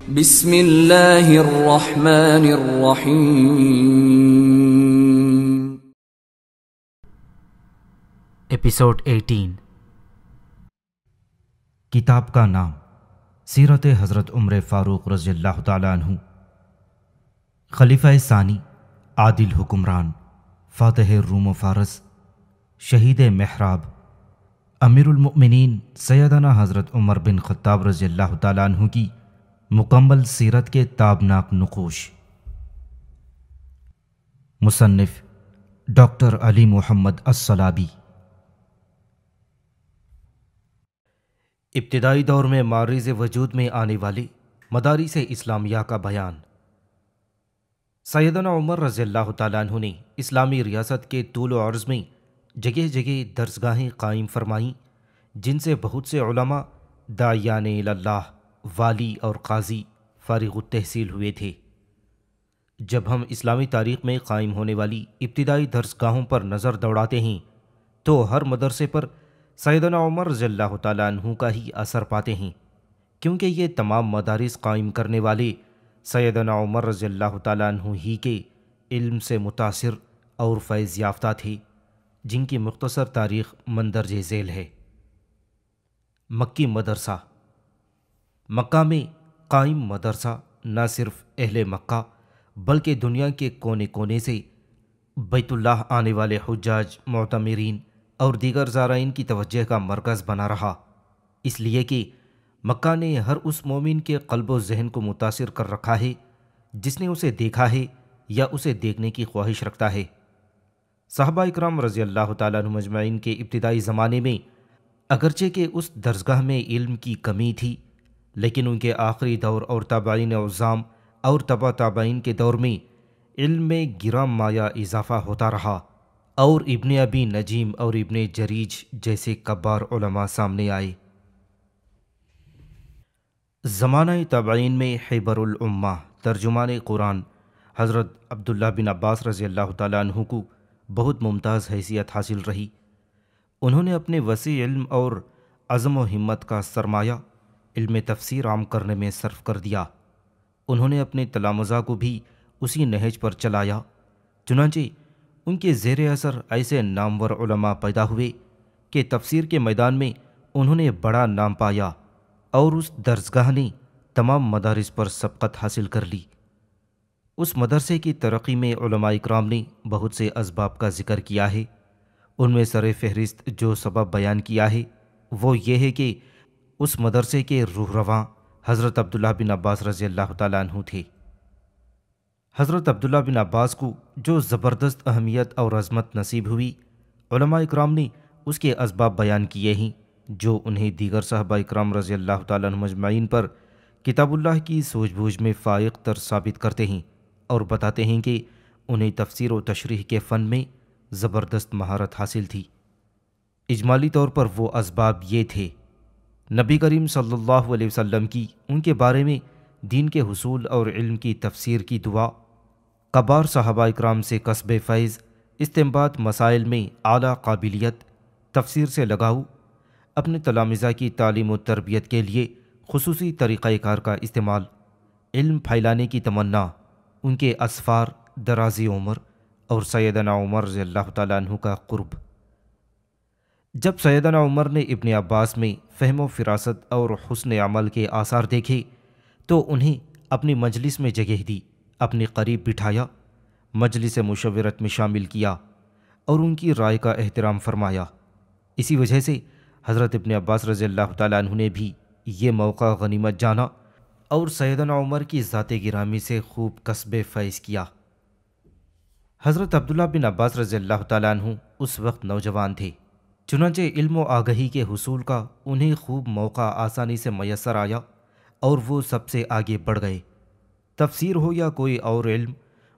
بسم اللہ الرحمن الرحیم۔ ایپیسوڈ 18۔ کتاب کا نام سیرت حضرت عمر فاروق رضی اللہ تعالیٰ عنہ، خلیفہ ثانی، عادل حکمران، فاتح روم و فارس، شہید محراب، امیر المؤمنین سیدنا حضرت عمر بن خطاب رضی اللہ تعالیٰ عنہ کی مکمل سیرت کے تابناک نقوش۔ مصنف ڈاکٹر علی محمد الصلابی۔ ابتدائی دور میں معرض وجود میں آنے والے مدارس اسلامیہ کا بیان۔ سیدنا عمر رضی اللہ تعالیٰ عنہ نے اسلامی ریاست کے طول و عرض میں جگہ جگہ درسگاہیں قائم فرمائیں، جن سے بہت سے علماء داعیان اللہ، والی اور قاضی فارغ التحصیل ہوئے تھے۔ جب ہم اسلامی تاریخ میں قائم ہونے والی ابتدائی درسگاہوں پر نظر دوڑاتے ہیں تو ہر مدرسے پر سیدنا عمر رضی اللہ تعالیٰ عنہ کا ہی اثر پاتے ہیں، کیونکہ یہ تمام مدارس قائم کرنے والے سیدنا عمر رضی اللہ تعالیٰ عنہ ہی کے علم سے متاثر اور فیض یافتہ تھے، جن کی مختصر تاریخ مندرجہ ذیل ہے۔ مکی مدرسہ۔ مکہ میں قائم مدرسہ نہ صرف اہل مکہ بلکہ دنیا کے کونے کونے سے بیت اللہ آنے والے حجاج، معتمرین اور دیگر زائرین کی توجہ کا مرکز بنا رہا، اس لیے کہ مکہ نے ہر اس مومن کے قلب و ذہن کو متاثر کر رکھا ہے جس نے اسے دیکھا ہے یا اسے دیکھنے کی خواہش رکھتا ہے۔ صحابہ اکرام رضی اللہ تعالیٰ عنہ مجمعین کے ابتدائی زمانے میں اگرچہ کہ اس درسگاہ میں علم کی کمی تھی، لیکن ان کے آخری دور اور تابعین عظام اور تبع تابعین کے دور میں علم میں گراں مایہ اضافہ ہوتا رہا، اور ابن ابی نجیم اور ابن جریج جیسے کبار علماء سامنے آئے۔ زمانہ تابعین میں حبر الامہ ترجمان قرآن حضرت عبداللہ بن عباس رضی اللہ تعالیٰ عنہ کو بہت ممتاز حیثیت حاصل رہی۔ انہوں نے اپنے وسیع علم اور عزم و ہمت کا سرمایہ علم تفسیر عام کرنے میں صرف کر دیا۔ انہوں نے اپنے تلامذہ کو بھی اسی نہج پر چلایا، چنانچہ ان کے زیر اثر ایسے نامور علماء پیدا ہوئے کہ تفسیر کے میدان میں انہوں نے بڑا نام پایا، اور اس درسگاہ نے تمام مدارس پر سبقت حاصل کر لی۔ اس مدرسے کی ترقی میں علماء اکرام نے بہت سے اسباب کا ذکر کیا ہے۔ ان میں سر فہرست جو سبب بیان کیا ہے وہ یہ ہے کہ اس مدرسے کے رہنما حضرت عبداللہ بن عباس رضی اللہ تعالیٰ عنہ تھے۔ حضرت عبداللہ بن عباس کو جو زبردست اہمیت اور عظمت نصیب ہوئی، علماء اکرام نے اس کے اسباب بیان کیے ہیں، جو انہیں دیگر صحابہ اکرام رضی اللہ تعالیٰ عنہ مجمعین پر کتاب اللہ کی سوجھ بوجھ میں فائق تر ثابت کرتے ہیں، اور بتاتے ہیں کہ انہیں تفسیر و تشریح کے فن میں زبردست مہارت حاصل تھی۔ اجمالی طور پر وہ اسباب یہ تھے: نبی کریم صلی اللہ علیہ وسلم کی ان کے بارے میں دین کے حصول اور علم کی تفسیر کی دعا، کبار صحابہ اکرام سے کسب فیض، استنباط مسائل میں اعلیٰ قابلیت، تفسیر سے لگاؤ، اپنے تلامذہ کی تعلیم و تربیت کے لیے خصوصی طریقہ کار کا استعمال، علم پھیلانے کی تمنا، ان کے اسفار، درازی عمر اور سیدنا عمر رضی اللہ تعالیٰ عنہ کا قرب۔ جب سیدنا عمر نے ابن عباس میں فہم و فراست اور حسن عمل کے آثار دیکھے تو انہیں اپنی مجلس میں جگہ دی، اپنے قریب بٹھایا، مجلس مشورت میں شامل کیا اور ان کی رائے کا احترام فرمایا۔ اسی وجہ سے حضرت ابن عباس رضی اللہ تعالیٰ عنہ نے بھی یہ موقع غنیمت جانا اور سیدنا عمر کی ذات گرامی سے خوب کسب فیض کیا۔ حضرت عبداللہ بن عباس رضی اللہ تعالیٰ عنہ اس وقت نوجوان تھے، چنانچہ علم و آگہی کے حصول کا انہیں خوب موقع آسانی سے میسر آیا اور وہ سب سے آگے بڑھ گئے۔ تفسیر ہو یا کوئی اور علم،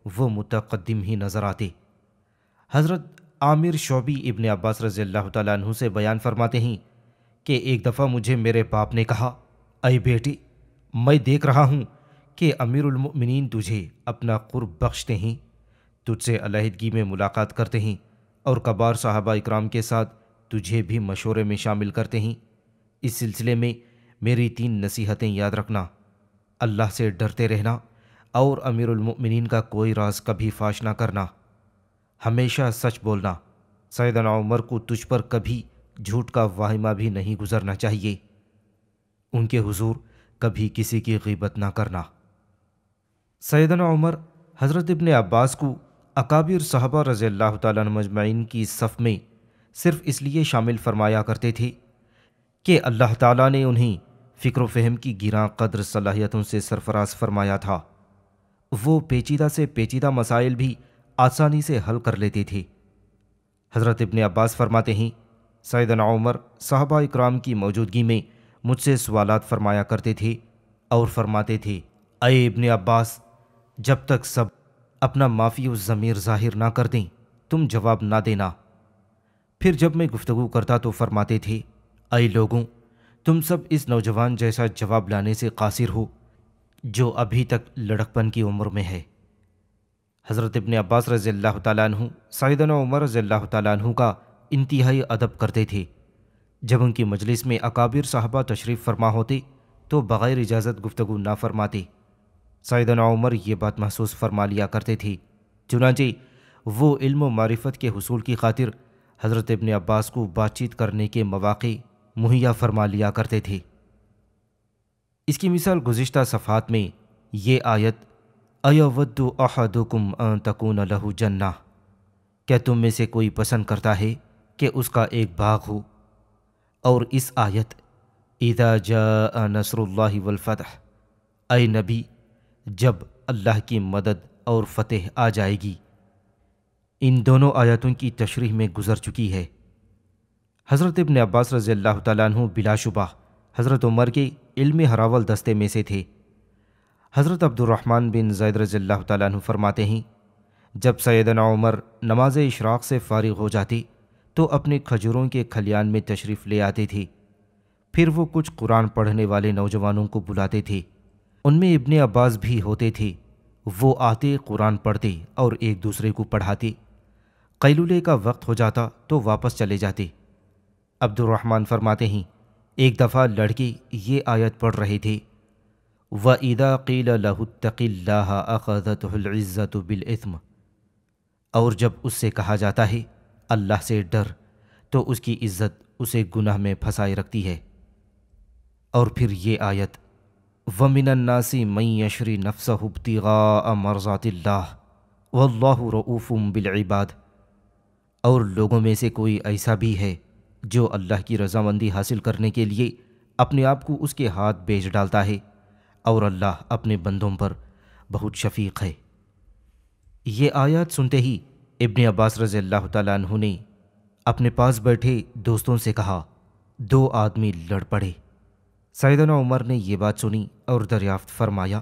وہ متقدم ہی نظر آتے۔ حضرت عامر شعبی ابن عباس رضی اللہ تعالیٰ عنہ سے بیان فرماتے ہیں کہ ایک دفعہ مجھے میرے باپ نے کہا، اے بیٹے، میں دیکھ رہا ہوں کہ امیر المؤمنین تجھے اپنا قرب بخشتے ہیں، تجھ سے علیحدگی میں ملاقات کرتے ہیں، اور کبار صحابہ اکرام کے ساتھ تجھے بھی مشورے میں شامل کرتے ہیں۔ اس سلسلے میں میری 3 نصیحتیں یاد رکھنا۔ اللہ سے ڈرتے رہنا اور امیر المؤمنین کا کوئی راز کبھی فاش نہ کرنا، ہمیشہ سچ بولنا۔ سیدنا عمر کو تجھ پر کبھی جھوٹ کا واہمہ بھی نہیں گزرنا چاہیے۔ ان کے حضور کبھی کسی کی غیبت نہ کرنا۔ سیدنا عمر حضرت ابن عباس کو اکابر صحابہ رضی اللہ تعالیٰ عنہ مجمعین کی صف میں صرف اس لیے شامل فرمایا کرتے تھے کہ اللہ تعالیٰ نے انہیں فکر و فہم کی گراں قدر صلاحیتوں سے سرفراز فرمایا تھا۔ وہ پیچیدہ سے پیچیدہ مسائل بھی آسانی سے حل کر لیتے تھے۔ حضرت ابن عباس فرماتے ہیں، سیدنا عمر صحابہ اکرام کی موجودگی میں مجھ سے سوالات فرمایا کرتے تھے اور فرماتے تھے، اے ابن عباس، جب تک سب اپنا معافی و ضمیر ظاہر نہ کر دیں تم جواب نہ دینا۔ پھر جب میں گفتگو کرتا تو فرماتے تھے، اے لوگوں، تم سب اس نوجوان جیسا جواب لانے سے قاصر ہو جو ابھی تک لڑکپن کی عمر میں ہے۔ حضرت ابن عباس رضی اللہ تعالیٰ عنہ سیدنا عمر رضی اللہ تعالیٰ عنہ کا انتہائی ادب کرتے تھے۔ جب ان کی مجلس میں اکابر صحابہ تشریف فرما ہوتے تو بغیر اجازت گفتگو نہ فرماتے۔ سیدنا عمر یہ بات محسوس فرما لیا کرتے تھے، چنانچہ وہ علم و معرفت کے حصول کی خاطر حضرت ابن عباس کو بات چیت کرنے کے مواقع مہیا فرما لیا کرتے تھے۔ اس کی مثال گزشتہ صفحات میں یہ آیت اَیَوَدُّ أَحَدُكُمْ أَن تَكُونَ لَهُ جَنَّةٌ، کیا تم میں سے کوئی پسند کرتا ہے کہ اس کا ایک باغ ہو، اور اس آیت اِذَا جَاءَ نَصْرُ اللَّهِ وَالْفَتْحُ، اے نبی جب اللہ کی مدد اور فتح آ جائے گی، ان دونوں آیاتوں کی تشریح میں گزر چکی ہے۔ حضرت ابن عباس رضی اللہ تعالیٰ عنہ بلا شبہ حضرت عمر کے علم ہراول دستے میں سے تھے۔ حضرت عبد الرحمن بن زید رضی اللہ تعالیٰ عنہ فرماتے ہیں، جب سیدنا عمر نماز اشراق سے فارغ ہو جاتے تو اپنے کھجوروں کے کھلیان میں تشریف لے آتے تھے۔ پھر وہ کچھ قرآن پڑھنے والے نوجوانوں کو بلاتے تھے، ان میں ابن عباس بھی ہوتے تھے۔ وہ آتے، قرآن پڑھتے اور ایک دوسرے کو پڑھاتے۔ قیلولے کا وقت ہو جاتا تو واپس چلے جاتے۔ عبد الرحمن فرماتے ہیں، ایک دفعہ لڑکے یہ آیت پڑھ رہے تھے، وَإِذَا قِيلَ لَهُ اتَّقِ اللَّهَ أَخَذَتْهُ الْعِزَّةُ بِالْإِثْمِ، اور جب اس سے کہا جاتا ہے اللہ سے ڈر تو اس کی عزت اسے گناہ میں پھنسائے رکھتی ہے۔ اور پھر یہ آیت وَمِنَ النَّاسِ مَن يَشْرِي نَفْسَهُ ابْتِغَاءَ مَرْضَاتِ اللَّهِ وَاللَّهُ رَءُوفٌ بِالْعِبَادِ، اور لوگوں میں سے کوئی ایسا بھی ہے جو اللہ کی رضامندی حاصل کرنے کے لیے اپنے آپ کو اس کے ہاتھ بیچ ڈالتا ہے، اور اللہ اپنے بندوں پر بہت شفیق ہے۔ یہ آیات سنتے ہی ابن عباس رضی اللہ تعالیٰ عنہ نے اپنے پاس بیٹھے دوستوں سے کہا، دو آدمی لڑ پڑے۔ سیدنا عمر نے یہ بات سنی اور دریافت فرمایا،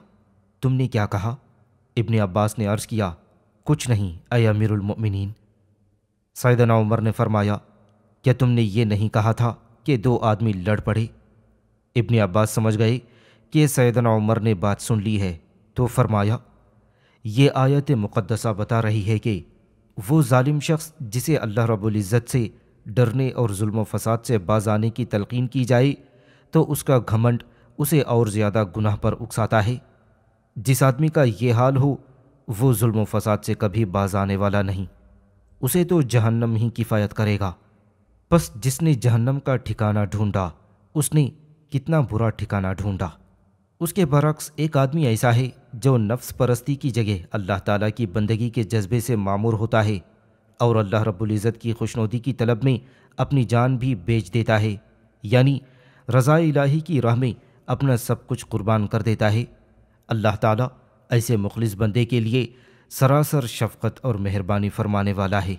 تم نے کیا کہا؟ ابن عباس نے عرض کیا، کچھ نہیں اے امیر المؤمنین۔ سیدنا عمر نے فرمایا، کیا تم نے یہ نہیں کہا تھا کہ دو آدمی لڑ پڑے؟ ابن عباس سمجھ گئے کہ سیدنا عمر نے بات سن لی ہے تو فرمایا، یہ آیت مقدسہ بتا رہی ہے کہ وہ ظالم شخص جسے اللہ رب العزت سے ڈرنے اور ظلم و فساد سے باز آنے کی تلقین کی جائے تو اس کا گھمنڈ اسے اور زیادہ گناہ پر اکساتا ہے۔ جس آدمی کا یہ حال ہو وہ ظلم و فساد سے کبھی باز آنے والا نہیں، اسے تو جہنم ہی کفایت کرے گا۔ پس جس نے جہنم کا ٹھکانہ ڈھونڈا اس نے کتنا برا ٹھکانہ ڈھونڈا۔ اس کے برعکس ایک آدمی ایسا ہے جو نفس پرستی کی جگہ اللہ تعالیٰ کی بندگی کے جذبے سے معمور ہوتا ہے اور اللہ رب العزت کی خوشنودی کی طلب میں اپنی جان بھی بیچ دیتا ہے، یعنی رضا الہی کی راہ میں اپنا سب کچھ قربان کر دیتا ہے۔ اللہ تعالیٰ ایسے مخلص بندے کے لیے سراسر شفقت اور مہربانی فرمانے والا ہے۔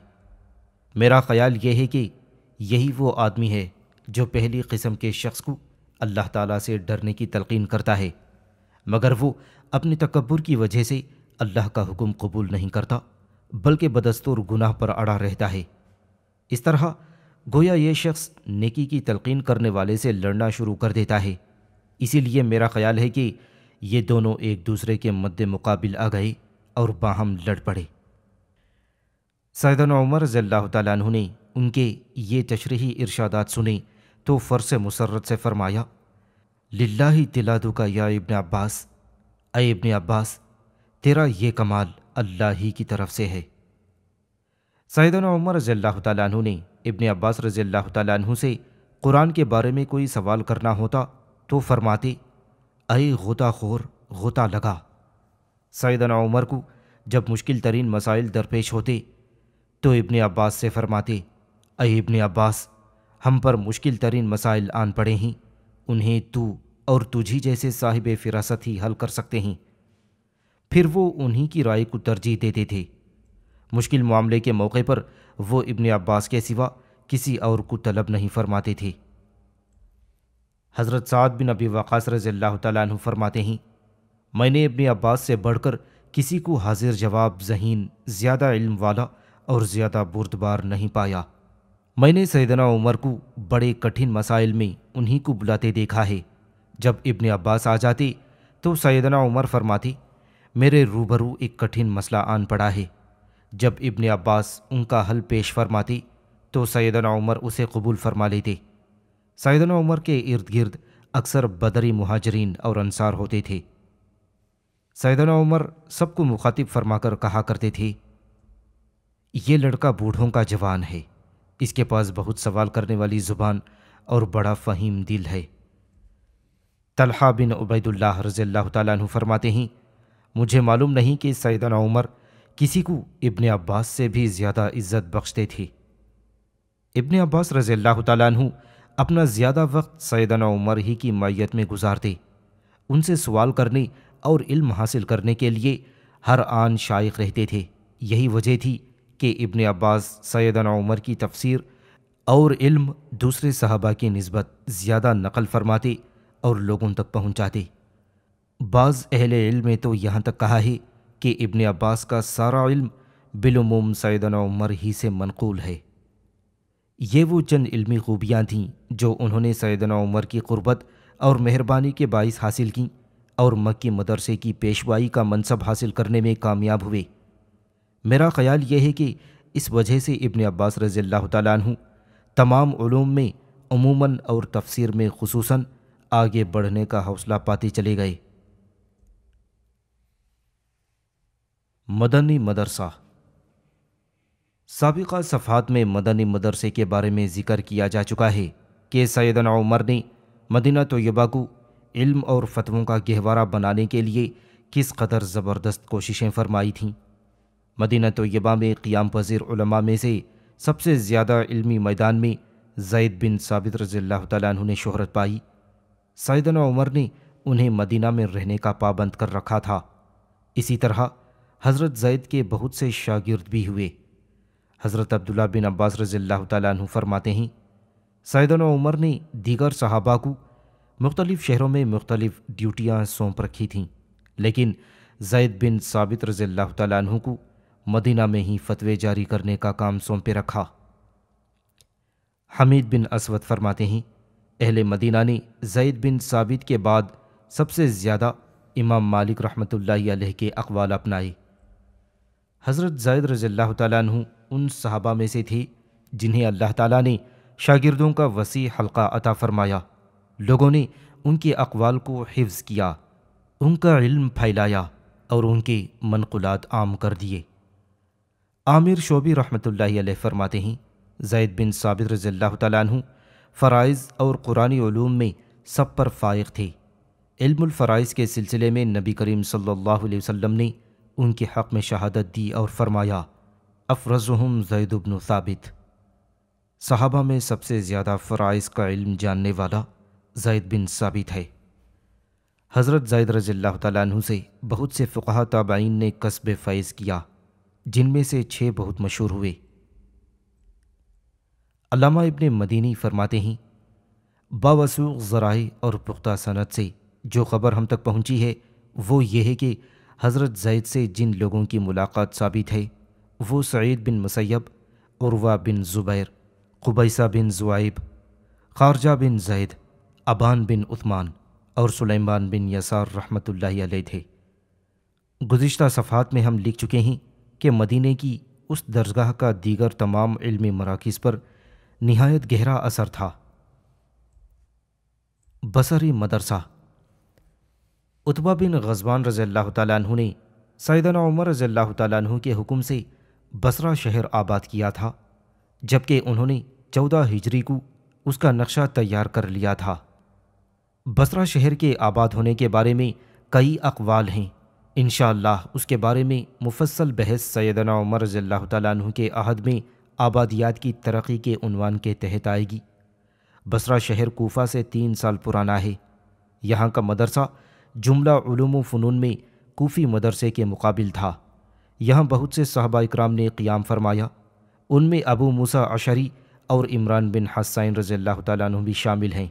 میرا خیال یہ ہے کہ یہی وہ آدمی ہے جو پہلی قسم کے شخص کو اللہ تعالیٰ سے ڈرنے کی تلقین کرتا ہے، مگر وہ اپنے تکبر کی وجہ سے اللہ کا حکم قبول نہیں کرتا بلکہ بدستور گناہ پر اڑا رہتا ہے۔ اس طرح گویا یہ شخص نیکی کی تلقین کرنے والے سے لڑنا شروع کر دیتا ہے۔ اسی لیے میرا خیال ہے کہ یہ دونوں ایک دوسرے کے مد مقابل آ گئے اور باہم لڑ پڑے۔ سیدنا عمر رضی اللہ تعالیٰ عنہ نے ان کے یہ تشریحی ارشادات سنے تو فرس مسرت سے فرمایا، للہ تلادک یا ابن عباس، اے ابن عباس، تیرا یہ کمال اللہ ہی کی طرف سے ہے۔ سیدنا عمر رضی اللہ تعالیٰ عنہ نے ابن عباس رضی اللہ تعالیٰ عنہ سے قرآن کے بارے میں کوئی سوال کرنا ہوتا تو فرماتے، اے غوطہ خور، غوطہ لگا۔ سیدنا عمر کو جب مشکل ترین مسائل درپیش ہوتے تو ابن عباس سے فرماتے، اے ابن عباس، ہم پر مشکل ترین مسائل آن پڑے ہیں، انہیں تو اور تجھی جیسے صاحب فراست ہی حل کر سکتے ہیں۔ پھر وہ انہی کی رائے کو ترجیح دیتے تھے۔ مشکل معاملے کے موقع پر وہ ابن عباس کے سوا کسی اور کو طلب نہیں فرماتے تھے۔ حضرت سعد بن ابی وقاص رضی اللہ تعالیٰ عنہ فرماتے ہیں، میں نے ابن عباس سے بڑھ کر کسی کو حاضر جواب ذہین، زیادہ علم والا اور زیادہ بردبار نہیں پایا۔ میں نے سیدنا عمر کو بڑے کٹھن مسائل میں انہی کو بلاتے دیکھا ہے۔ جب ابن عباس آ جاتے تو سیدنا عمر فرماتے، میرے روبرو ایک کٹھن مسئلہ آن پڑا ہے۔ جب ابن عباس ان کا حل پیش فرماتے تو سیدنا عمر اسے قبول فرما لیتے۔ سیدنا عمر کے ارد گرد اکثر بدری مہاجرین اور انصار ہوتے تھے۔ سیدنا عمر سب کو مخاطب فرما کر کہا کرتے تھے، یہ لڑکا بوڑھوں کا جوان ہے، اس کے پاس بہت سوال کرنے والی زبان اور بڑا فہیم دل ہے۔ طلحہ بن عبید اللہ رضی اللہ تعالیٰ عنہ فرماتے ہیں، مجھے معلوم نہیں کہ سیدنا عمر کسی کو ابن عباس سے بھی زیادہ عزت بخشتے تھے۔ ابن عباس رضی اللہ تعالیٰ عنہ اپنا زیادہ وقت سیدنا عمر ہی کی معیت میں گزارتے۔ ان سے سوال کرنے اور علم حاصل کرنے کے لیے ہر آن شائق رہتے تھے۔ یہی وجہ تھی کہ ابن عباس سیدنا عمر کی تفسیر اور علم دوسرے صحابہ کی نسبت زیادہ نقل فرماتے اور لوگوں تک پہنچاتے۔ بعض اہل علم نے تو یہاں تک کہا ہے کہ ابن عباس کا سارا علم بالعموم سیدنا عمر ہی سے منقول ہے۔ یہ وہ چند علمی خوبیاں تھیں جو انہوں نے سیدنا عمر کی قربت اور مہربانی کے باعث حاصل کیں اور مکی مدرسے کی پیشوائی کا منصب حاصل کرنے میں کامیاب ہوئے۔ میرا خیال یہ ہے کہ اس وجہ سے ابن عباس رضی اللہ تعالیٰ عنہ تمام علوم میں عموماً اور تفسیر میں خصوصاً آگے بڑھنے کا حوصلہ پاتے چلے گئے۔ مدنی مدرسہ۔ سابقہ صفحات میں مدنی مدرسے کے بارے میں ذکر کیا جا چکا ہے کہ سیدنا عمر نے مدینہ طیبہ کو علم اور فتووں کا گہوارہ بنانے کے لیے کس قدر زبردست کوششیں فرمائی تھیں۔ مدینہ طیبہ میں قیام پذیر علماء میں سے سب سے زیادہ علمی میدان میں زید بن ثابت رضی اللہ تعالیٰ عنہ نے شہرت پائی۔ سیدنا عمر نے انہیں مدینہ میں رہنے کا پابند کر رکھا تھا۔ اسی طرح حضرت زید کے بہت سے شاگرد بھی ہوئے۔ حضرت عبداللہ بن عباس رضی اللہ تعالیٰ عنہ فرماتے ہیں، سیدنا عمر نے دیگر صحابہ کو مختلف شہروں میں مختلف ڈیوٹیاں سونپ رکھی تھیں، لیکن زید بن ثابت رضی اللہ تعالیٰ عنہ کو مدینہ میں ہی فتوے جاری کرنے کا کام سونپے رکھا۔ حمید بن اسود فرماتے ہیں، اہل مدینہ نے زید بن ثابت کے بعد سب سے زیادہ امام مالک رحمۃ اللہ علیہ کے اقوال اپنائے۔ حضرت زید رضی اللہ تعالیٰ عنہ ان صحابہ میں سے تھے جنہیں اللہ تعالیٰ نے شاگردوں کا وسیع حلقہ عطا فرمایا۔ لوگوں نے ان کے اقوال کو حفظ کیا، ان کا علم پھیلایا اور ان کے منقولات عام کر دیے۔ عامر شعبی رحمۃ اللہ علیہ فرماتے ہیں، زید بن ثابت رضی اللہ تعالیٰ عنہ فرائض اور قرآنی علوم میں سب پر فائق تھے۔ علم الفرائض کے سلسلے میں نبی کریم صلی اللہ علیہ وسلم نے ان کے حق میں شہادت دی اور فرمایا، افرزہم زید بن ثابت۔ صحابہ میں سب سے زیادہ فرائض کا علم جاننے والا زید بن ثابت ہے۔ حضرت زید رضی اللہ تعالیٰ عنہ سے بہت سے فقہا تابعین نے کسب فیض کیا، جن میں سے 6 بہت مشہور ہوئے۔ علامہ ابن مدینی فرماتے ہیں، باوثوق ذرائع اور پختہ سند سے جو خبر ہم تک پہنچی ہے وہ یہ ہے کہ حضرت زید سے جن لوگوں کی ملاقات ثابت ہے وہ سعید بن مسیب، عروہ بن زبیر، قبیصہ بن زوائب، خارجہ بن زید، ابان بن عثمان اور سلیمان بن یسار رحمۃ اللہ علیہ تھے۔ گزشتہ صفحات میں ہم لکھ چکے ہیں کہ مدینے کی اس درسگاہ کا دیگر تمام علمی مراکز پر نہایت گہرا اثر تھا۔ بصری مدرسہ۔ عتبہ بن غزوان رضی اللہ تعالیٰ عنہ نے سیدنا عمر رضی اللہ تعالیٰ عنہ کے حکم سے بصرہ شہر آباد کیا تھا، جبکہ انہوں نے 14 ہجری کو اس کا نقشہ تیار کر لیا تھا۔ بصرہ شہر کے آباد ہونے کے بارے میں کئی اقوال ہیں، انشاءاللہ اس کے بارے میں مفصل بحث سیدنا عمر رضی اللہ تعالیٰ عنہ کے عہد میں آبادیات کی ترقی کے عنوان کے تحت آئے گی۔ بصرہ شہر کوفہ سے 3 سال پرانا ہے۔ یہاں کا مدرسہ جملہ علوم و فنون میں کوفی مدرسے کے مقابل تھا۔ یہاں بہت سے صحابہ اکرام نے قیام فرمایا، ان میں ابو موسیٰ اشعری اور عمران بن حسین رضی اللہ تعالیٰ عنہ بھی شامل ہیں۔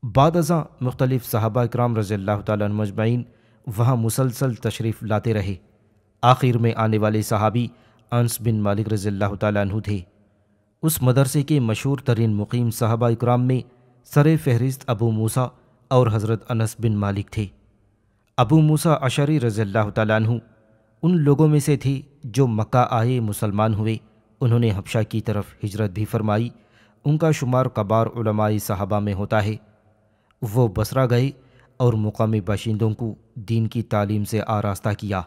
بعد ازاں مختلف صحابہ اکرام رضی اللہ تعالیٰ عنہ مجمعین وہاں مسلسل تشریف لاتے رہے۔ آخر میں آنے والے صحابی انس بن مالک رضی اللہ تعالیٰ عنہ تھے۔ اس مدرسے کے مشہور ترین مقیم صحابہ اکرام میں سر فہرست ابو موسیٰ اور حضرت انس بن مالک تھے۔ ابو موسیٰ اشعری رضی اللہ تعالیٰ عنہ ان لوگوں میں سے تھے جو مکہ آئے مسلمان ہوئے، انہوں نے حبشہ کی طرف ہجرت بھی فرمائی۔ ان کا شمار کبار علماء صحابہ میں ہوتا ہے۔ وہ بصرہ گئے اور مقامی باشندوں کو دین کی تعلیم سے آراستہ کیا۔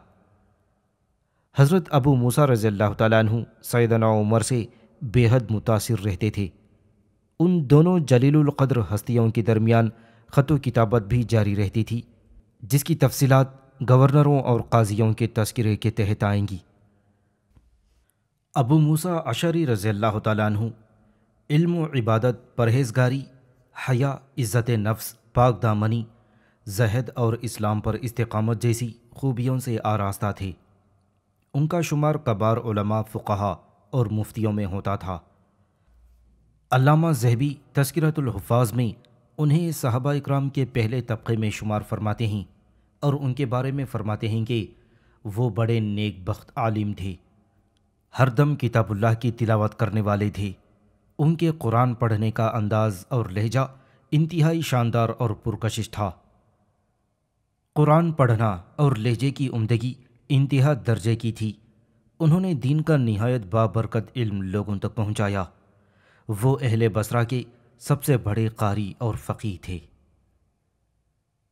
حضرت ابو موسیٰ رضی اللہ تعالیٰ عنہ سیدنا عمر سے بے حد متاثر رہتے تھے۔ ان دونوں جلیل القدر ہستیوں کے درمیان خط و کتابت بھی جاری رہتی تھی، جس کی تفصیلات گورنروں اور قاضیوں کے تذکرے کے تحت آئیں گی۔ ابو موسیٰ اشعری رضی اللہ تعالیٰ عنہ علم و عبادت، پرہیزگاری، حیا، عزت نفس، پاک دامنی، زہد اور اسلام پر استقامت جیسی خوبیوں سے آراستہ تھے۔ ان کا شمار کبار علماء، فقہا اور مفتیوں میں ہوتا تھا۔ علامہ ذہبی تذکرۃ الحفاظ میں انہیں صحابہ اکرام کے پہلے طبقے میں شمار فرماتے ہیں اور ان کے بارے میں فرماتے ہیں کہ وہ بڑے نیک بخت عالم تھے، ہر دم کتاب اللہ کی تلاوت کرنے والے تھے۔ ان کے قرآن پڑھنے کا انداز اور لہجہ انتہائی شاندار اور پرکشش تھا۔ قرآن پڑھنا اور لہجے کی عمدگی انتہا درجے کی تھی۔ انہوں نے دین کا نہایت بابرکت علم لوگوں تک پہنچایا۔ وہ اہل بصرہ کے سب سے بڑے قاری اور فقیہ تھے۔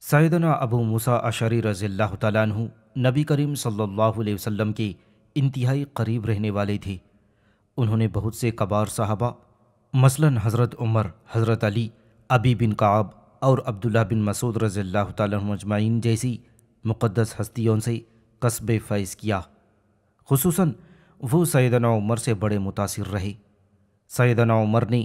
سیدنا ابو موسیٰ اشعری رضی اللہ تعالیٰ عنہ نبی کریم صلی اللہ علیہ وسلم کے انتہائی قریب رہنے والے تھے۔ انہوں نے بہت سے کبار صحابہ مثلاً حضرت عمر، حضرت علی، ابی بن کعب اور عبداللہ بن مسعود رضی اللہ تعالیٰ عنہ اجمعین جیسی مقدس ہستیوں سے کسب فیض کیا۔ خصوصاً وہ سیدنا عمر سے بڑے متاثر رہے۔ سیدنا عمر نے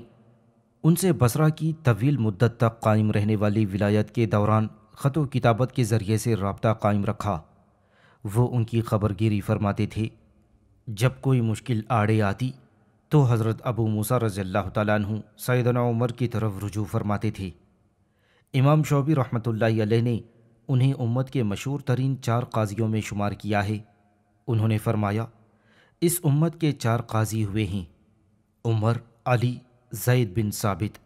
ان سے بصرہ کی طویل مدت تک قائم رہنے والی ولایت کے دوران خط و کتابت کے ذریعے سے رابطہ قائم رکھا۔ وہ ان کی خبرگیری فرماتے تھے۔ جب کوئی مشکل آڑے آتی تو حضرت ابو موسیٰ رضی اللہ تعالیٰ عنہ سیدنا عمر کی طرف رجوع فرماتے تھے۔ امام شعبی رحمۃ اللہ علیہ نے انہیں امت کے مشہور ترین 4 قاضیوں میں شمار کیا ہے۔ انہوں نے فرمایا، اس امت کے 4 قاضی ہوئے ہیں، عمر، علی، زید بن ثابت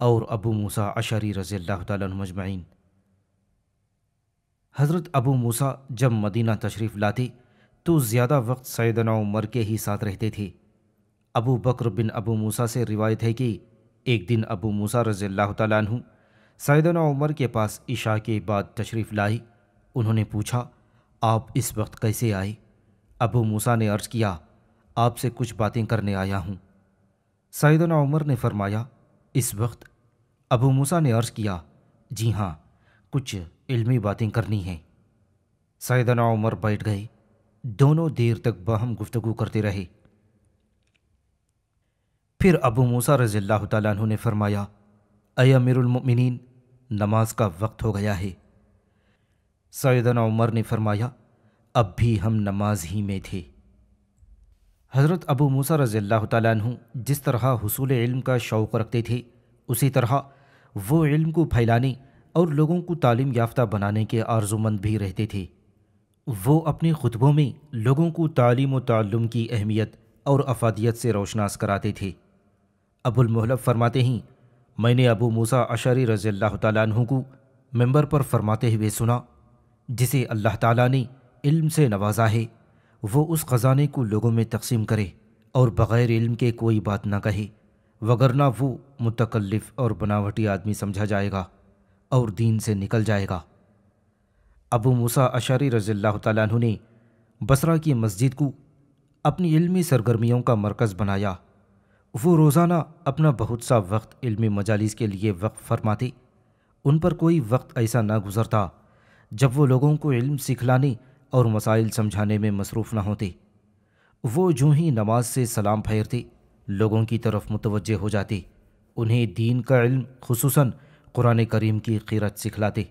اور ابو موسیٰ اشعری رضی اللہ تعالیٰ عنہ اجمعین۔ حضرت ابو موسیٰ جب مدینہ تشریف لاتے تو زیادہ وقت سیدنا عمر کے ہی ساتھ رہتے تھے۔ ابو بکر بن ابو موسیٰ سے روایت ہے کہ ایک دن ابو موسیٰ رضی اللہ تعالیٰ عنہ سیدنا عمر کے پاس عشاء کے بعد تشریف لائے۔ انہوں نے پوچھا، آپ اس وقت کیسے آئے؟ ابو موسیٰ نے عرض کیا، آپ سے کچھ باتیں کرنے آیا ہوں۔ سیدنا عمر نے فرمایا، اس وقت؟ ابو موسیٰ نے عرض کیا، جی ہاں، کچھ علمی باتیں کرنی ہیں۔ سیدنا عمر بیٹھ گئے، دونوں دیر تک باہم گفتگو کرتے رہے۔ پھر ابو موسیٰ رضی اللہ تعالیٰ عنہ نے فرمایا، اے امیر المؤمنین، نماز کا وقت ہو گیا ہے۔ سیدنا عمر نے فرمایا، اب بھی ہم نماز ہی میں تھے۔ حضرت ابو موسیٰ رضی اللہ تعالیٰ عنہ جس طرح حصول علم کا شوق رکھتے تھے، اسی طرح وہ علم کو پھیلانے اور لوگوں کو تعلیم یافتہ بنانے کے آرزومند بھی رہتے تھے۔ وہ اپنے خطبوں میں لوگوں کو تعلیم و تعلم کی اہمیت اور افادیت سے روشناس کراتے تھے۔ ابو المہلب فرماتے ہیں، میں نے ابو موسیٰ اشعری رضی اللہ تعالیٰ عنہ کو منبر پر فرماتے ہوئے سنا، جسے اللہ تعالیٰ نے علم سے نوازا ہے وہ اس خزانے کو لوگوں میں تقسیم کرے اور بغیر علم کے کوئی بات نہ کہے، وگرنہ وہ متکلف اور بناوٹی آدمی سمجھا جائے گا اور دین سے نکل جائے گا۔ ابو موسیٰ اشعری رضی اللہ تعالیٰ عنہ نے بصرہ کی مسجد کو اپنی علمی سرگرمیوں کا مرکز بنایا۔ وہ روزانہ اپنا بہت سا وقت علمی مجالس کے لیے وقف فرماتے۔ ان پر کوئی وقت ایسا نہ گزرتا جب وہ لوگوں کو علم سکھلانے اور مسائل سمجھانے میں مصروف نہ ہوتے۔ وہ جو ہی نماز سے سلام پھیرتے لوگوں کی طرف متوجہ ہو جاتے، انہیں دین کا علم خصوصاً قرآن کریم کی قرأت سکھلاتے۔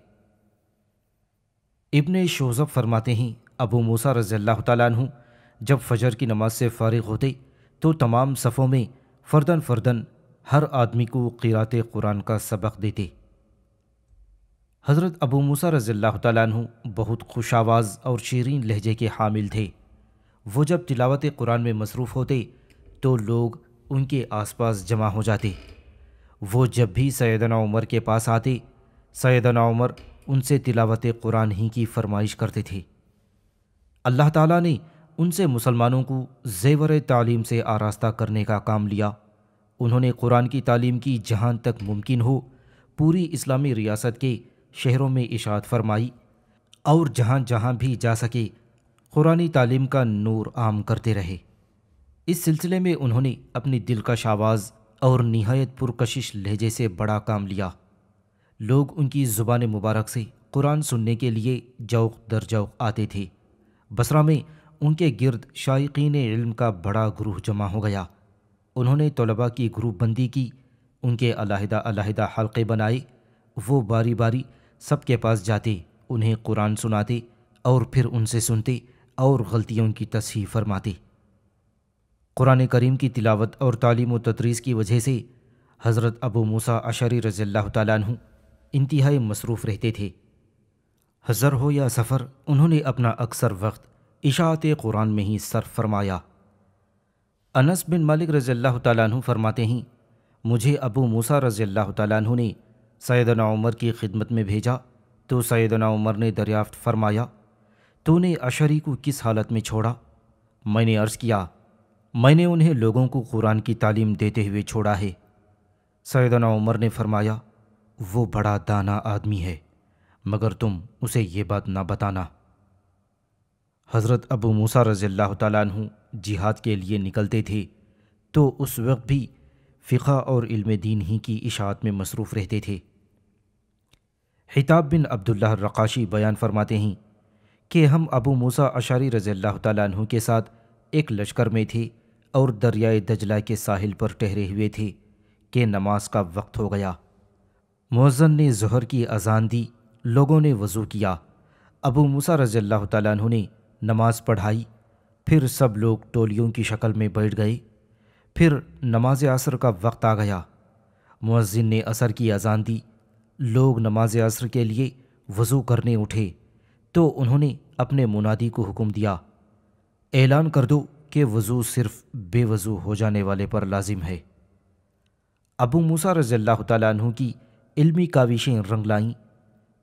ابن شوذب فرماتے ہیں ابو موسیٰ رضی اللہ تعالیٰ عنہ جب فجر کی نماز سے فارغ ہوتے تو تمام صفوں میں فرداً فرداً ہر آدمی کو قرأت قرآن کا سبق دیتے۔ حضرت ابو موسیٰ رضی اللہ تعالیٰ عنہ بہت خوش آواز اور شیرین لہجے کے حامل تھے۔ وہ جب تلاوت قرآن میں مصروف ہوتے تو لوگ ان کے آس پاس جمع ہو جاتے۔ وہ جب بھی سیدنا عمر کے پاس آتے، سیدنا عمر ان سے تلاوت قرآن ہی کی فرمائش کرتے تھے۔ اللہ تعالیٰ نے ان سے مسلمانوں کو زیور تعلیم سے آراستہ کرنے کا کام لیا۔ انہوں نے قرآن کی تعلیم کی جہاں تک ممکن ہو پوری اسلامی ریاست کے شہروں میں اشاعت فرمائی، اور جہاں جہاں بھی جا سکے قرآنی تعلیم کا نور عام کرتے رہے۔ اس سلسلے میں انہوں نے اپنی دلکش آواز اور نہایت پرکشش لہجے سے بڑا کام لیا۔ لوگ ان کی زبان مبارک سے قرآن سننے کے لیے جوق در جوق آتے تھے۔ بصرہ میں ان کے گرد شائقین علم کا بڑا گروہ جمع ہو گیا۔ انہوں نے طلباء کی گروپ بندی کی، ان کے علیحدہ علیحدہ حلقے بنائے۔ وہ باری باری سب کے پاس جاتے، انہیں قرآن سناتے اور پھر ان سے سنتے اور غلطیوں کی تصحیح فرماتے۔ قرآن کریم کی تلاوت اور تعلیم و تدریس کی وجہ سے حضرت ابو موسیٰ اشعری رضی اللہ تعالیٰ عنہ انتہائی مصروف رہتے تھے۔ حضر ہو یا سفر، انہوں نے اپنا اکثر وقت اشاعت قرآن میں ہی صرف فرمایا۔ انس بن مالک رضی اللہ تعالیٰ عنہ فرماتے ہیں مجھے ابو موسیٰ رضی اللہ تعالیٰ عنہ نے سیدنا عمر کی خدمت میں بھیجا تو سیدنا عمر نے دریافت فرمایا تو نے اشعری کو کس حالت میں چھوڑا؟ میں نے عرض کیا میں نے انہیں لوگوں کو قرآن کی تعلیم دیتے ہوئے چھوڑا ہے۔ سیدنا عمر نے فرمایا وہ بڑا دانا آدمی ہے، مگر تم اسے یہ بات نہ بتانا۔ حضرت ابو موسیٰ رضی اللہ تعالیٰ عنہ جہاد کے لیے نکلتے تھے تو اس وقت بھی فقہ اور علم دین ہی کی اشاعت میں مصروف رہتے تھے۔ حتاب بن عبداللہ الرقاشی بیان فرماتے ہیں کہ ہم ابو موسیٰ اشعری رضی اللہ تعالیٰ عنہ کے ساتھ ایک لشکر میں تھے اور دریائے دجلہ کے ساحل پر ٹھہرے ہوئے تھے کہ نماز کا وقت ہو گیا۔ مؤذن نے ظہر کی اذان دی، لوگوں نے وضو کیا، ابو موسیٰ رضی اللہ تعالیٰ عنہ نے نماز پڑھائی، پھر سب لوگ ٹولیوں کی شکل میں بیٹھ گئے۔ پھر نماز عصر کا وقت آ گیا، مؤذن نے عصر کی اذان دی، لوگ نماز عصر کے لیے وضو کرنے اٹھے تو انہوں نے اپنے منادی کو حکم دیا اعلان کر دو کہ وضو صرف بے وضو ہو جانے والے پر لازم ہے۔ ابو موسیٰ رضی اللہ تعالیٰ عنہ کی علمی کاوشیں رنگ لائیں،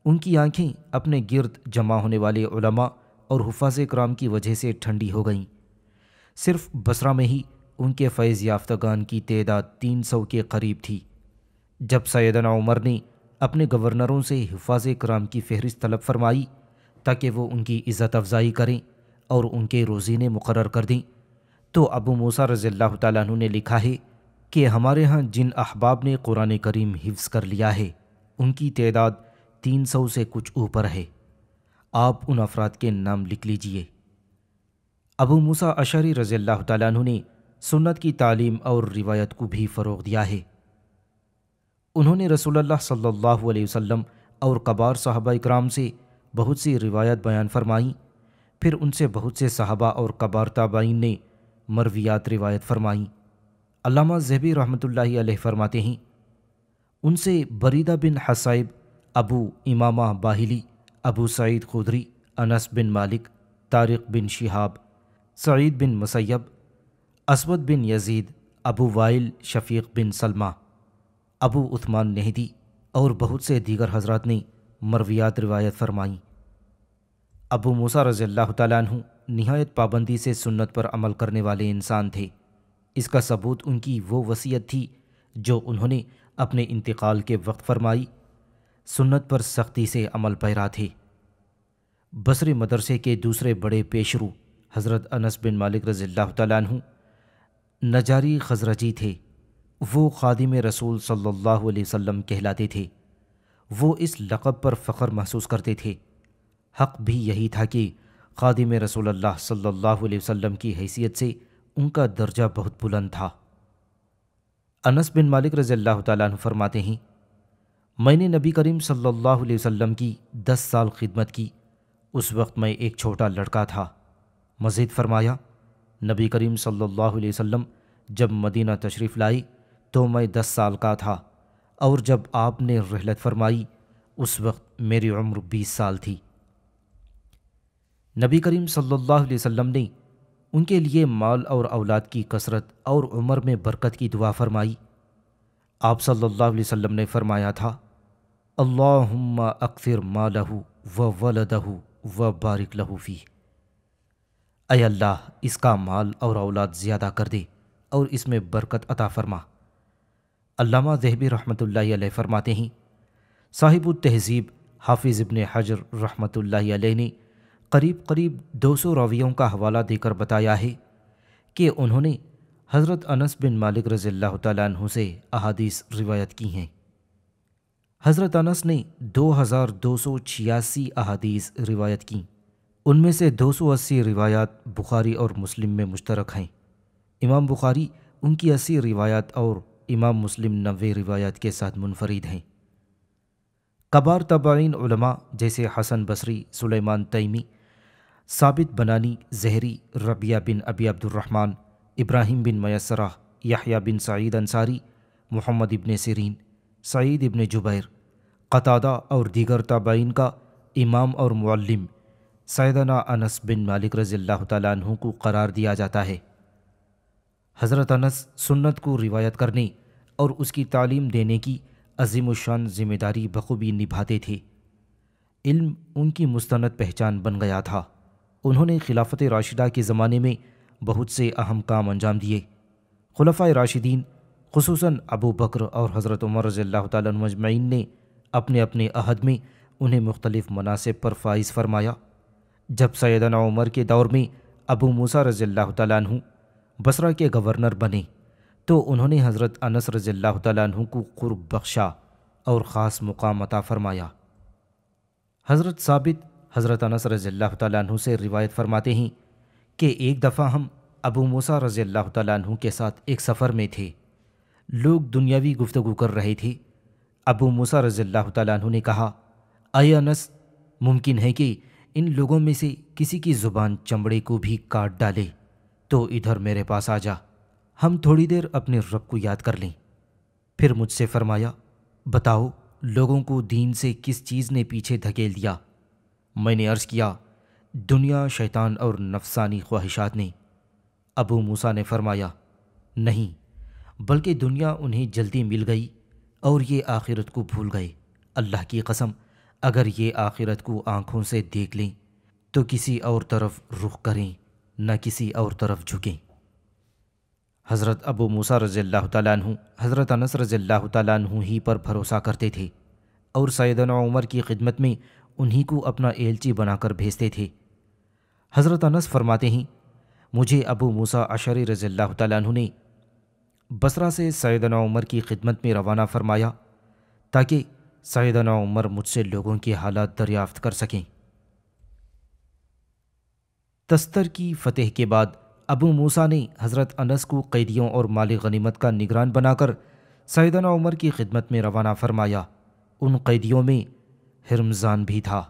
ان کی آنکھیں اپنے گرد جمع ہونے والے علماء اور حفاظ کرام کی وجہ سے ٹھنڈی ہو گئیں۔ صرف بصرہ میں ہی ان کے فیض یافتگان کی تعداد 300 کے قریب تھی۔ جب سیدنا عمر نے اپنے گورنروں سے حفاظ کرام کی فہرست طلب فرمائی تاکہ وہ ان کی عزت افزائی کریں اور ان کے روزینے مقرر کر دیں، تو ابو موسیٰ رضی اللہ تعالیٰ عنہ نے لکھا ہے کہ ہمارے ہاں جن احباب نے قرآن کریم حفظ کر لیا ہے ان کی تعداد 300 سے کچھ اوپر ہے۔ آپ ان افراد کے نام لکھ لیجئے۔ ابو موسیٰ اشعری رضی اللہ تعالیٰ عنہ نے سنت کی تعلیم اور روایت کو بھی فروغ دیا ہے۔ انہوں نے رسول اللہ صلی اللہ علیہ وسلم اور کبار صحابہ اکرام سے بہت سی روایت بیان فرمائیں، پھر ان سے بہت سے صحابہ اور کبار تابعین نے مرویات روایت فرمائیں۔ علامہ ذہبی رحمۃ اللہ علیہ فرماتے ہیں ان سے بریدہ بن حصائب، ابو امامہ باہلی، ابو سعید خدری، انس بن مالک، طارق بن شہاب، سعید بن مسیب، اسود بن یزید، ابو وائل شفیق بن سلمہ، ابو عثمان نہدی اور بہت سے دیگر حضرات نے مرویات روایت فرمائیں۔ ابو موسیٰ رضی اللہ تعالیٰ عنہ نہایت پابندی سے سنت پر عمل کرنے والے انسان تھے۔ اس کا ثبوت ان کی وہ وصیت تھی جو انہوں نے اپنے انتقال کے وقت فرمائی۔ سنت پر سختی سے عمل پیرا تھے۔ بصری مدرسے کے دوسرے بڑے پیشرو حضرت انس بن مالک رضی اللہ تعالیٰ عنہ نجاری خزرجی تھے۔ وہ خادم رسول صلی اللہ علیہ وسلم کہلاتے تھے۔ وہ اس لقب پر فخر محسوس کرتے تھے۔ حق بھی یہی تھا کہ خادم رسول اللہ صلی اللہ علیہ وسلم کی حیثیت سے ان کا درجہ بہت بلند تھا۔ انس بن مالک رضی اللہ تعالیٰ عنہ فرماتے ہیں، میں نے نبی کریم صلی اللہ علیہ وسلم کی 10 سال خدمت کی۔ اس وقت میں ایک چھوٹا لڑکا تھا۔ مزید فرمایا، نبی کریم صلی اللہ علیہ وسلم جب مدینہ تشریف لائی تو میں 10 سال کا تھا، اور جب آپ نے رحلت فرمائی اس وقت میری عمر 20 سال تھی۔ نبی کریم صلی اللہ علیہ وسلم نے ان کے لیے مال اور اولاد کی کثرت اور عمر میں برکت کی دعا فرمائی۔ آپ صلی اللہ علیہ وسلم نے فرمایا تھا، اللہم اکثر مالہ و ولدہ و بارک لہ فیہ، اے اللہ اس کا مال اور اولاد زیادہ کر دے اور اس میں برکت عطا فرما۔ علامہ ذہبی رحمۃ اللہ علیہ فرماتے ہیں، صاحب التہذیب حافظ ابن حجر رحمۃ اللہ علیہ نے قریب 200 راویوں کا حوالہ دے کر بتایا ہے کہ انہوں نے حضرت انس بن مالک رضی اللہ تعالیٰ عنہ سے احادیث روایت کی ہیں۔ حضرت انس نے 2286 احادیث روایت کیں۔ ان میں سے 280 روایات بخاری اور مسلم میں مشترک ہیں۔ امام بخاری ان کی 80 روایات اور امام مسلم 90 روایات کے ساتھ منفرد ہیں۔ کبار تابعین علماء جیسے حسن بصری، سلیمان تیمی، ثابت بنانی، زہری، ربیہ بن ابی عبد الرحمن، ابراہیم بن میسرہ، یحییٰ بن سعید انصاری، محمد ابن سیرین، سعید ابن جبیر، قتادہ اور دیگر تابعین کا امام اور معلم سیدنا انس بن مالک رضی اللہ تعالیٰ عنہ کو قرار دیا جاتا ہے۔ حضرت انس سنت کو روایت کرنے اور اس کی تعلیم دینے کی عظیم الشان ذمہ داری بخوبی نبھاتے تھے۔ علم ان کی مستند پہچان بن گیا تھا۔ انہوں نے خلافت راشدہ کے زمانے میں بہت سے اہم کام انجام دیے۔ خلفائے راشدین خصوصاً ابو بکر اور حضرت عمر رضی اللہ تعالیٰ عنہ اجمعین نے اپنے اپنے عہد میں انہیں مختلف مناصب پر فائز فرمایا۔ جب سیدنا عمر کے دور میں ابو موسیٰ رضی اللہ تعالیٰ عنہ بصرہ کے گورنر بنے تو انہوں نے حضرت انس رضی اللہ تعالیٰ عنہ کو قرب بخشا اور خاص مقام عطا فرمایا۔ حضرت ثابت حضرت انس رضی اللہ تعالیٰ عنہ سے روایت فرماتے ہیں کہ ایک دفعہ ہم ابو موسیٰ رضی اللہ تعالیٰ عنہ کے ساتھ ایک سفر میں تھے۔ لوگ دنیاوی گفتگو کر رہے تھے۔ ابو موسیٰ رضی اللہ تعالیٰ عنہ نے کہا، اے انس، ممکن ہے کہ ان لوگوں میں سے کسی کی زبان چمڑے کو بھی کاٹ ڈالے، تو ادھر میرے پاس آ جا، ہم تھوڑی دیر اپنے رب کو یاد کر لیں۔ پھر مجھ سے فرمایا، بتاؤ لوگوں کو دین سے کس چیز نے پیچھے دھکیل دیا؟ میں نے عرض کیا، دنیا، شیطان اور نفسانی خواہشات نے۔ ابو موسیٰ نے فرمایا، نہیں، بلکہ دنیا انہیں جلدی مل گئی اور یہ آخرت کو بھول گئے۔ اللہ کی قسم، اگر یہ آخرت کو آنکھوں سے دیکھ لیں تو کسی اور طرف رخ کریں، نہ کسی اور طرف جھکیں۔ حضرت ابو موسیٰ رضی اللہ تعالیٰ عنہ حضرت انس رضی اللہ تعالیٰ عنہ ہی پر بھروسہ کرتے تھے اور سیدنا عمر کی خدمت میں انہی کو اپنا ایلچی بنا کر بھیجتے تھے۔ حضرت انس فرماتے ہیں، مجھے ابو موسیٰ اشعری رضی اللہ تعالیٰ عنہ نے بصرہ سے سیدنا عمر کی خدمت میں روانہ فرمایا تاکہ سیدنا عمر مجھ سے لوگوں کے حالات دریافت کر سکیں۔ تستر کی فتح کے بعد ابو موسیٰ نے حضرت انس کو قیدیوں اور مال غنیمت کا نگران بنا کر سیدنا عمر کی خدمت میں روانہ فرمایا۔ ان قیدیوں میں ہرمزان بھی تھا۔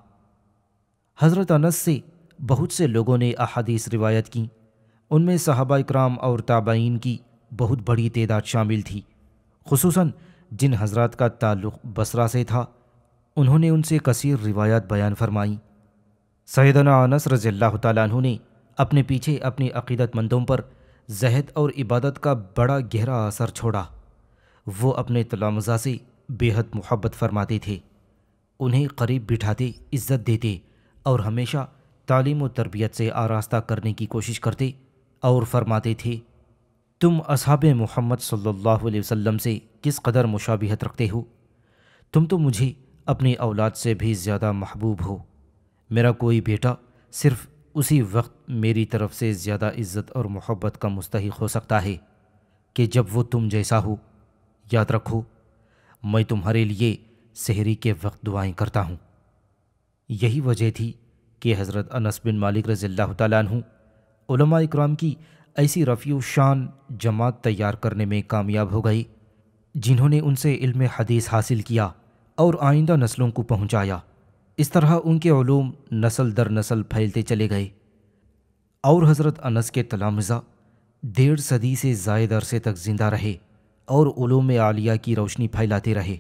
حضرت انس سے بہت سے لوگوں نے احادیث روایت کیں۔ ان میں صحابہ اکرام اور تابعین کی بہت بڑی تعداد شامل تھی، خصوصاً جن حضرات کا تعلق بصرہ سے تھا۔ انہوں نے ان سے کثیر روایات بیان فرمائیں۔ سیدنا انس رضی اللہ تعالیٰ عنہ نے اپنے پیچھے اپنی عقیدت مندوں پر زہد اور عبادت کا بڑا گہرا اثر چھوڑا۔ وہ اپنے تلامذہ سے بے حد محبت فرماتے تھے، انہیں قریب بٹھاتے، عزت دیتے اور ہمیشہ تعلیم و تربیت سے آراستہ کرنے کی کوشش کرتے اور فرماتے تھے، تم اصحاب محمد صلی اللہ علیہ وسلم سے کس قدر مشابہت رکھتے ہو؟ تم تو مجھے اپنی اولاد سے بھی زیادہ محبوب ہو۔ میرا کوئی بیٹا صرف اسی وقت میری طرف سے زیادہ عزت اور محبت کا مستحق ہو سکتا ہے کہ جب وہ تم جیسا ہو۔ یاد رکھو، میں تمہارے لیے سحری کے وقت دعائیں کرتا ہوں۔ یہی وجہ تھی کہ حضرت انس بن مالک رضی اللہ تعالیٰ عنہ علماء اکرام کی ایسی رفیع شان جماعت تیار کرنے میں کامیاب ہو گئی جنہوں نے ان سے علم حدیث حاصل کیا اور آئندہ نسلوں کو پہنچایا۔ اس طرح ان کے علوم نسل در نسل پھیلتے چلے گئے اور حضرت انس کے تلامذہ 1.5 صدی سے زائد عرصے تک زندہ رہے اور علوم عالیہ کی روشنی پھیلاتے رہے۔